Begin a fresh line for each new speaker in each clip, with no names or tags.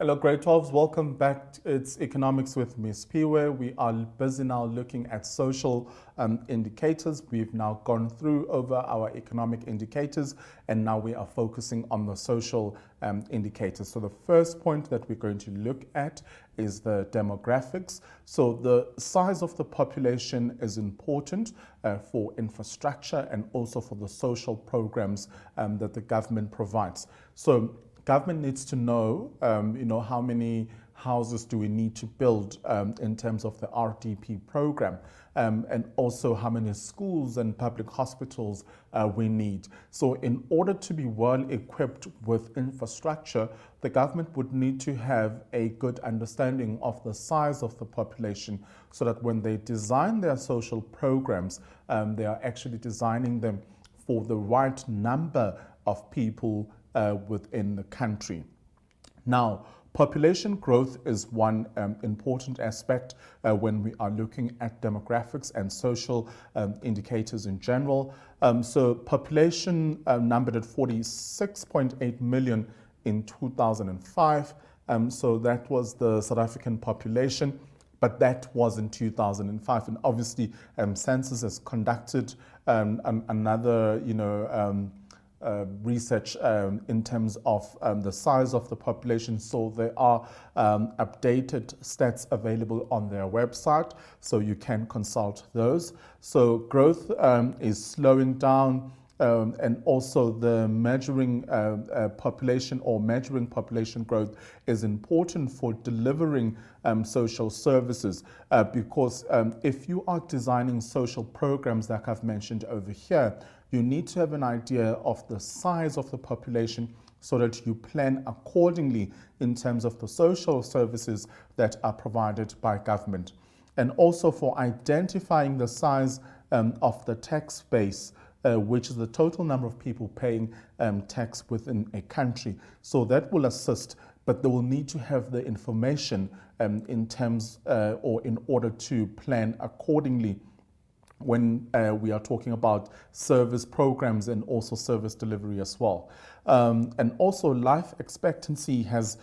Hello, grade 12s. Welcome back. It's Economics with Ms. P, where we are busy now looking at social indicators. We've now gone through over our economic indicators, and now we are focusing on the social indicators. So the first point that we're going to look at is the demographics. So the size of the population is important for infrastructure and also for the social programs that the government provides. So government needs to know, how many houses do we need to build in terms of the RDP program, and also how many schools and public hospitals we need. So in order to be well equipped with infrastructure, the government would need to have a good understanding of the size of the population so that when they design their social programs, they are actually designing them for the right number of people within the country. Now, population growth is one important aspect when we are looking at demographics and social indicators in general. So population numbered at 46.8 million in 2005. So that was the South African population. But that was in 2005, and obviously census has conducted another, research in terms of the size of the population. So there are updated stats available on their website, so you can consult those. So growth is slowing down, and also the measuring population or measuring population growth is important for delivering social services, because if you are designing social programs like I've mentioned over here, you need to have an idea of the size of the population so that you plan accordingly in terms of the social services that are provided by government. And also for identifying the size of the tax base, which is the total number of people paying tax within a country. So that will assist, but they will need to have the information in terms or in order to plan accordingly when we are talking about service programs and also service delivery as well. And also life expectancy has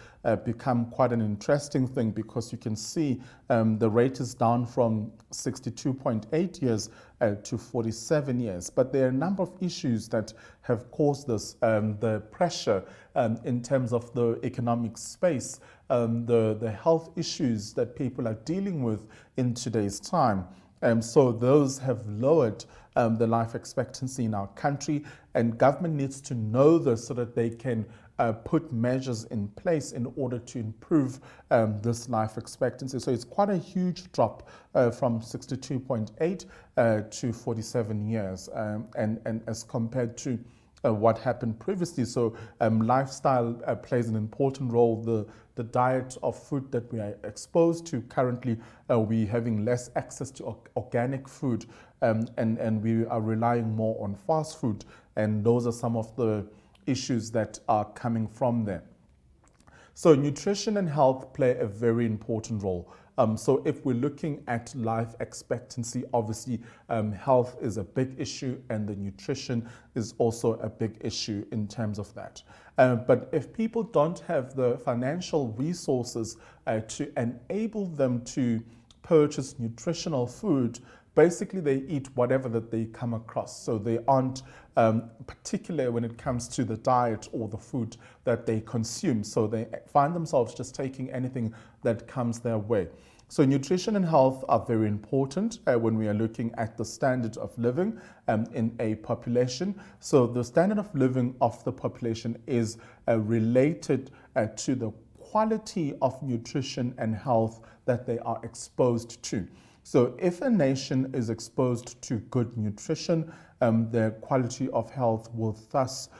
become quite an interesting thing, because you can see the rate is down from 62.8 years to 47 years. But there are a number of issues that have caused this, the pressure in terms of the economic space, the health issues that people are dealing with in today's time. So those have lowered the life expectancy in our country, and government needs to know this so that they can put measures in place in order to improve this life expectancy. So it's quite a huge drop from 62.8 to 47 years, and as compared to what happened previously. So lifestyle plays an important role. The diet of food that we are exposed to currently, we're having less access to organic food, and we are relying more on fast food. And those are some of the issues that are coming from there. So nutrition and health play a very important role. So if we're looking at life expectancy, obviously health is a big issue, and the nutrition is also a big issue in terms of that. But if people don't have the financial resources to enable them to purchase nutritional food, basically they eat whatever that they come across. So they aren't particular when it comes to the diet or the food that they consume. So they find themselves just taking anything that comes their way. So nutrition and health are very important when we are looking at the standard of living in a population. So the standard of living of the population is related to the quality of nutrition and health that they are exposed to. So if a nation is exposed to good nutrition, their quality of health will thus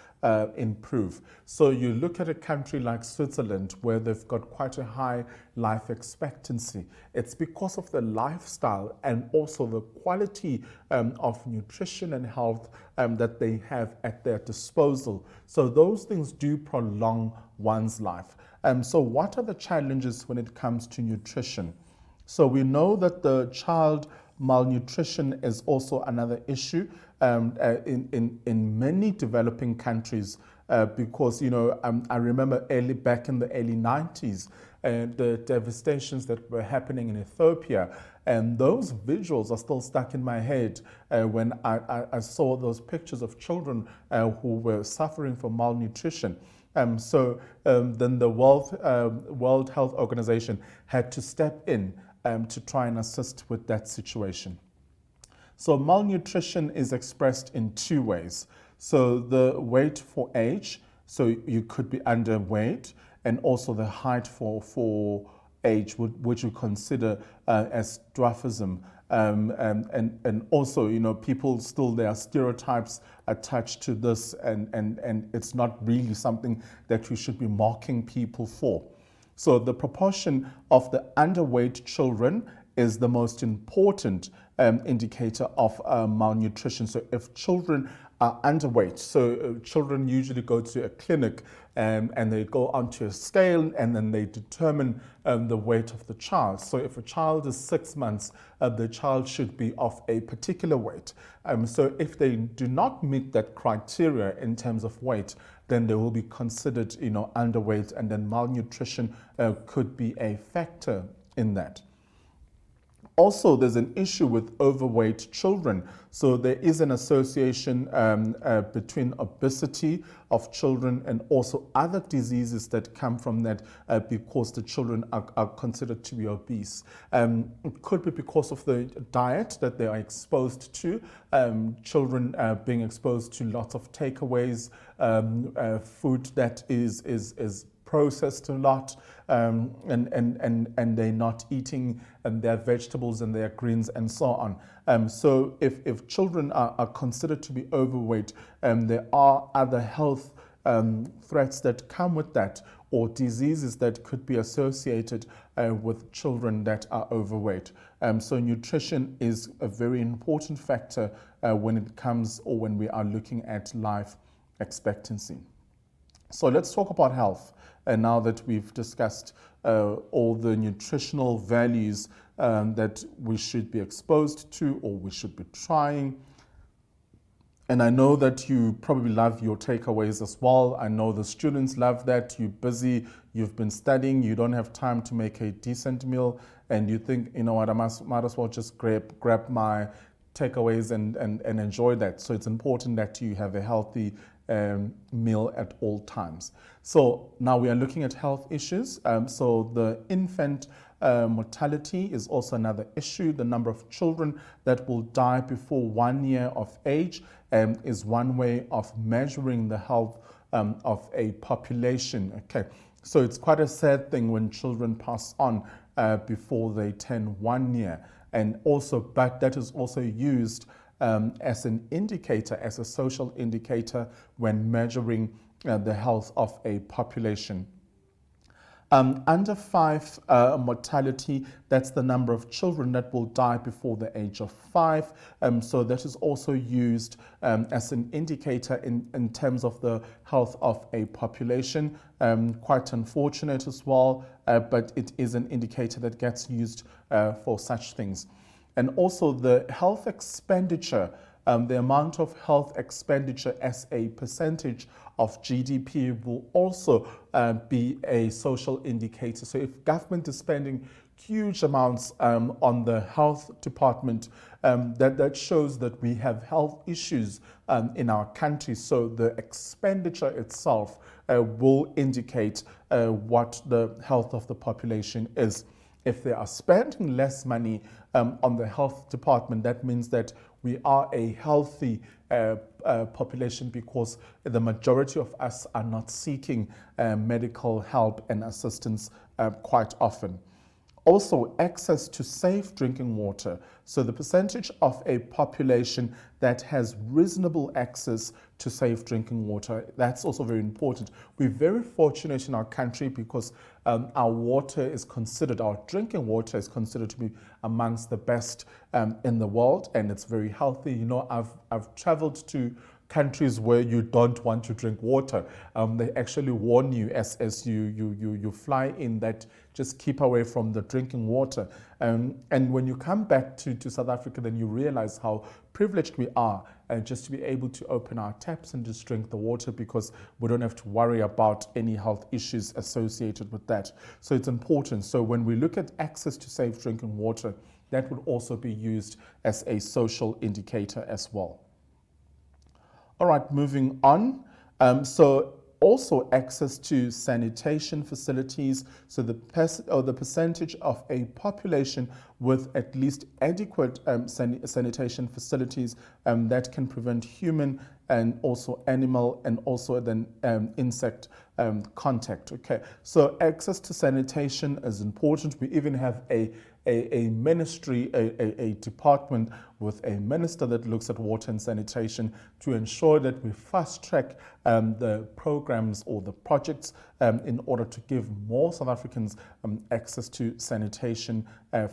improve. So you look at a country like Switzerland, where they've got quite a high life expectancy. It's because of the lifestyle and also the quality of nutrition and health that they have at their disposal. So those things do prolong one's life. So what are the challenges when it comes to nutrition? So we know that the child malnutrition is also another issue in many developing countries because, I remember back in the early 90s, the devastations that were happening in Ethiopia. And those visuals are still stuck in my head when I saw those pictures of children who were suffering from malnutrition. So then the World Health Organization had to step in to try and assist with that situation. So malnutrition is expressed in two ways. So the weight for age, so you could be underweight, and also the height for age, which we consider as dwarfism. And also, people still, there are stereotypes attached to this, and it's not really something that we should be mocking people for. So the proportion of the underweight children is the most important indicator of malnutrition. So if children are underweight, so children usually go to a clinic and they go onto a scale, and then they determine the weight of the child. So if a child is 6 months, the child should be of a particular weight. So if they do not meet that criteria in terms of weight, then they will be considered, underweight, and then malnutrition could be a factor in that. Also, there's an issue with overweight children. So there is an association between obesity of children and also other diseases that come from that because the children are considered to be obese. It could be because of the diet that they are exposed to. Children being exposed to lots of takeaways, food that is processed a lot, and they're not eating their vegetables and their greens and so on. So if children are considered to be overweight, there are other health threats that come with that, or diseases that could be associated with children that are overweight. So nutrition is a very important factor when it comes, or when we are looking at life expectancy. So let's talk about health. And now that we've discussed all the nutritional values that we should be exposed to, or we should be trying. And I know that you probably love your takeaways as well. I know the students love that. You're busy, you've been studying, you don't have time to make a decent meal, and you think, you know what, I might as well just grab my takeaways and enjoy that. So it's important that you have a healthy meal at all times. So now we are looking at health issues. So the infant mortality is also another issue. The number of children that will die before 1 year of age is one way of measuring the health of a population. Okay, so it's quite a sad thing when children pass on before they turn 1 year, and also, but that is also used as an indicator, as a social indicator when measuring the health of a population. Under 5 mortality, that's the number of children that will die before the age of 5. So that is also used as an indicator in terms of the health of a population. Quite unfortunate as well, but it is an indicator that gets used for such things. And also the health expenditure, the amount of health expenditure as a percentage of GDP will also be a social indicator. So if government is spending huge amounts on the health department, that shows that we have health issues in our country. So the expenditure itself will indicate what the health of the population is. If they are spending less money on the health department, that means that we are a healthy population, because the majority of us are not seeking medical help and assistance quite often. Also, access to safe drinking water. So the percentage of a population that has reasonable access to safe drinking water, that's also very important. We're very fortunate in our country because our water is considered, our drinking water is considered to be amongst the best in the world, and it's very healthy. You know, I've traveled to countries where you don't want to drink water. They actually warn you as you fly in that just keep away from the drinking water. And when you come back to South Africa, then you realize how privileged we are just to be able to open our taps and just drink the water, because we don't have to worry about any health issues associated with that. So it's important. So when we look at access to safe drinking water, that would also be used as a social indicator as well. All right, moving on. So also access to sanitation facilities. So the percentage of a population with at least adequate sanitation facilities that can prevent human and also animal and also then insect contact. Okay, so access to sanitation is important. We even have a ministry, a department with a minister that looks at water and sanitation to ensure that we fast track the programs or the projects in order to give more South Africans access to sanitation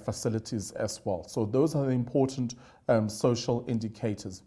facilities as well. So those are the important social indicators.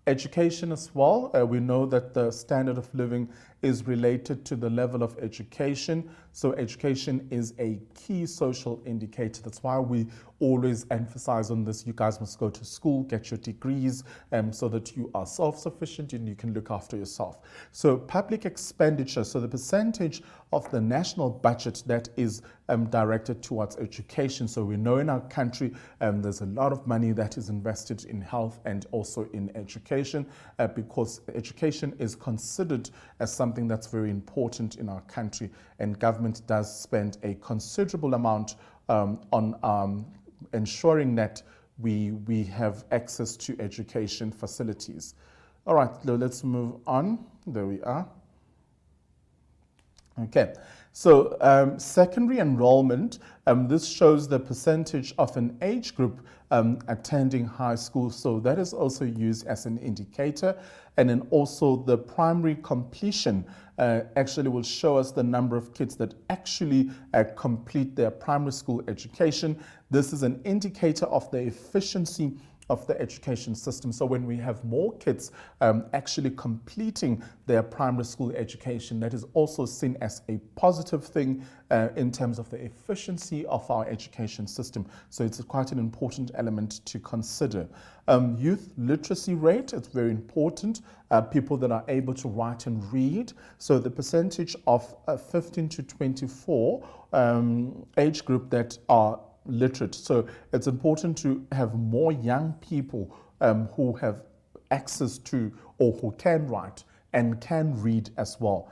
Education as well. We know that the standard of living is related to the level of education. So education is a key social indicator. That's why we always emphasize on this. You guys must go to school, get your degrees, so that you are self-sufficient and you can look after yourself. So public expenditure, so the percentage of the national budget that is directed towards education. So we know in our country there's a lot of money that is invested in health and also in education because education is considered as something that's very important in our country, and government does spend a considerable amount on ensuring that we have access to education facilities. All right, let's move on. There we are. Okay, so secondary enrollment, this shows the percentage of an age group attending high school. So that is also used as an indicator. And then also the primary completion actually will show us the number of kids that actually complete their primary school education. This is an indicator of the efficiency of the education system. So when we have more kids actually completing their primary school education, that is also seen as a positive thing in terms of the efficiency of our education system. So it's quite an important element to consider. Youth literacy rate, it's very important. People that are able to write and read. So the percentage of 15 to 24 age group that are literate. So it's important to have more young people who have access to or who can write and can read as well,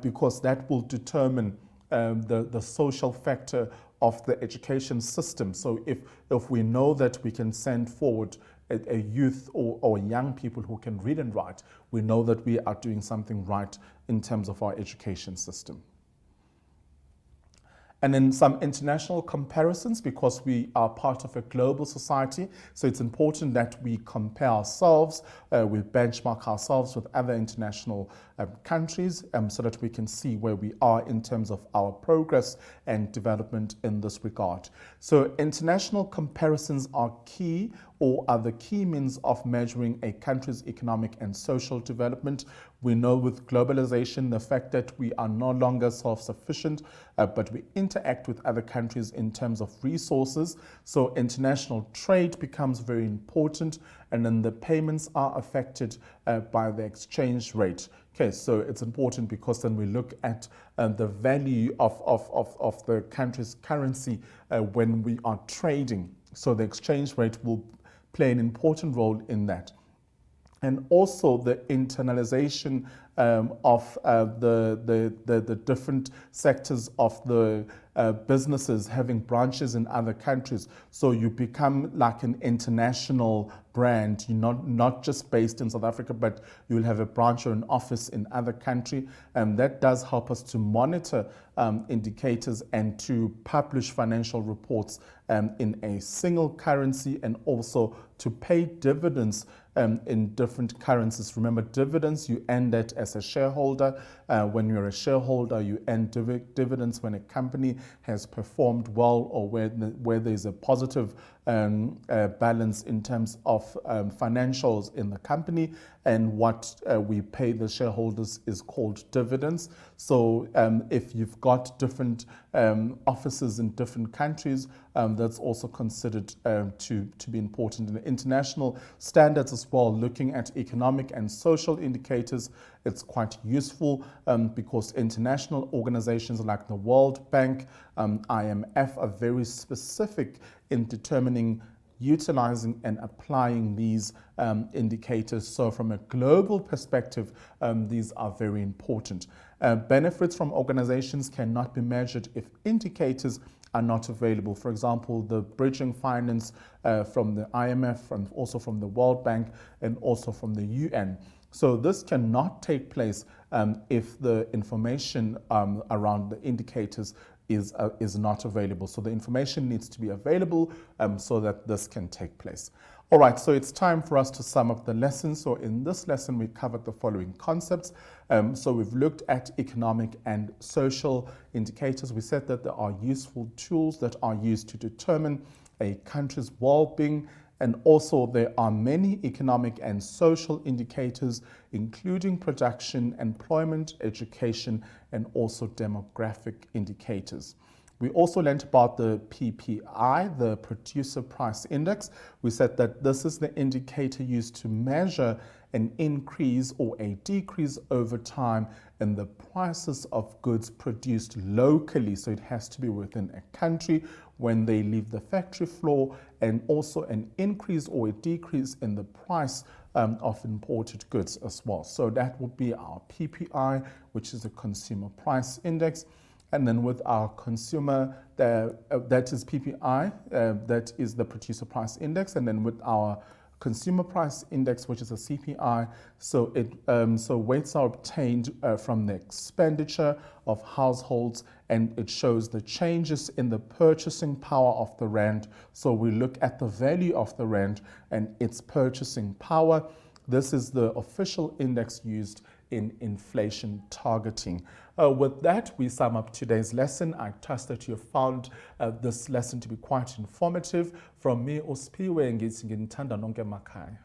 because that will determine the social factor of the education system. So if we know that we can send forward a youth or young people who can read and write, we know that we are doing something right in terms of our education system. And then some international comparisons, because we are part of a global society. So it's important that we compare ourselves, we benchmark ourselves with other international countries so that we can see where we are in terms of our progress and development in this regard. So international comparisons are key, or are the key means of measuring a country's economic and social development. We know with globalization, the fact that we are no longer self-sufficient, but we interact with other countries in terms of resources. So international trade becomes very important, and then the payments are affected by the exchange rate. Okay, so it's important because then we look at the value of the country's currency when we are trading. So the exchange rate will play an important role in that. And also the internalization of the different sectors of the businesses having branches in other countries. So you become like an international brand. You're not just based in South Africa, but you'll have a branch or an office in other country. And that does help us to monitor indicators and to publish financial reports in a single currency, and also to pay dividends in different currencies. Remember, dividends, you earn that as a shareholder. When you're a shareholder, you earn dividends when a company has performed well, or where there's a positive balance in terms of financials in the company, and what we pay the shareholders is called dividends. So if you've got different offices in different countries, that's also considered to be important in the international standards as well. Looking at economic and social indicators, it's quite useful because international organizations like the World Bank, IMF are very specific in determining, utilizing and applying these indicators. So from a global perspective, these are very important. Benefits from organizations cannot be measured if indicators are not available. For example, the bridging finance from the IMF, and also from the World Bank, and also from the UN. So this cannot take place if the information around the indicators is not available. So the information needs to be available so that this can take place. All right, so it's time for us to sum up the lesson. So in this lesson, we covered the following concepts. So we've looked at economic and social indicators. We said that there are useful tools that are used to determine a country's well-being, and also there are many economic and social indicators, including production, employment, education, and also demographic indicators. We also learned about the PPI, the Producer Price Index. We said that this is the indicator used to measure an increase or a decrease over time in the prices of goods produced locally. So it has to be within a country when they leave the factory floor, and also an increase or a decrease in the price of imported goods as well. So that would be our PPI, which is the Consumer Price Index. And then with our consumer, that is PPI, that is the Producer Price Index. And then with our Consumer Price Index, which is a CPI, so weights are obtained from the expenditure of households, and it shows the changes in the purchasing power of the rand. So we look at the value of the rand and its purchasing power. This is the official index used in inflation targeting. With that, we sum up today's lesson. I trust that you have found this lesson to be quite informative. From me, Uspiwe, ngithi nginithanda nonke emakhaya.